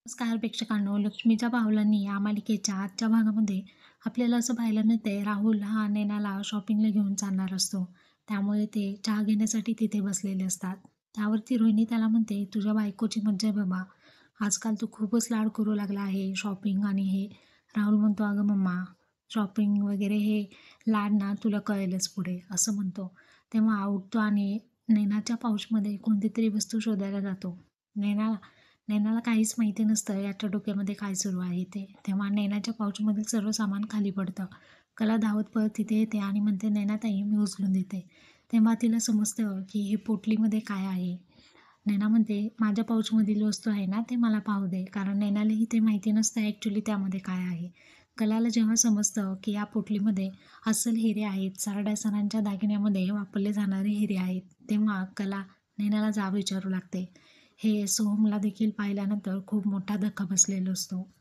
नमस्कार प्रेक्षकांनो, लक्ष्मीच्या पावलांनी या मालिकेच्या आजच्या भागामध्ये आपल्याला असं पाहायला मिळतंय, राहुल हा नैनाला शॉपिंगला घेऊन चालणार असतो. त्यामुळे ते चहा घेण्यासाठी तिथे बसलेले असतात. त्यावरती रोहिणी त्याला म्हणते, तुझ्या बायकोची मज्जा आहे बाबा, आजकाल तू खूपच लाड करू लागला आहे शॉपिंग आणि हे. राहुल म्हणतो, अगं मम्मा, शॉपिंग वगैरे हे लाड ना तुला कळेलच पुढे, असं म्हणतो. तेव्हा उठतो आणि नैनाच्या पाऊचमध्ये कोणती तरी वस्तू शोधायला जातो. नैना नैनाला काहीच माहिती नसतं याच्या डोक्यामध्ये काय सुरू आहे ते. तेव्हा नैनाच्या पाऊचमधील सर्व सामान खाली पडतं. कला धावत पळत तिथे येते आणि म्हणते, नैनाताई मी उचलून देते. तेव्हा तिला समजतं की हे पोटलीमध्ये काय आहे. नैना म्हणते, माझ्या पाऊचमधील वस्तू आहे ना ते मला पाहू दे, कारण नैनालाही ते माहिती नसतं ॲक्च्युली त्यामध्ये काय आहे. कलाला जेव्हा समजतं की या पोटलीमध्ये अस्सल हिरे आहेत, सारड्या सणांच्या दागिन्यामध्ये वापरले जाणारे हिरे आहेत, तेव्हा कला नैनाला जाब विचारू लागते. हे सोहमला देखील पाहिल्यानंतर खूप मोठा धक्का बसलेला असतो.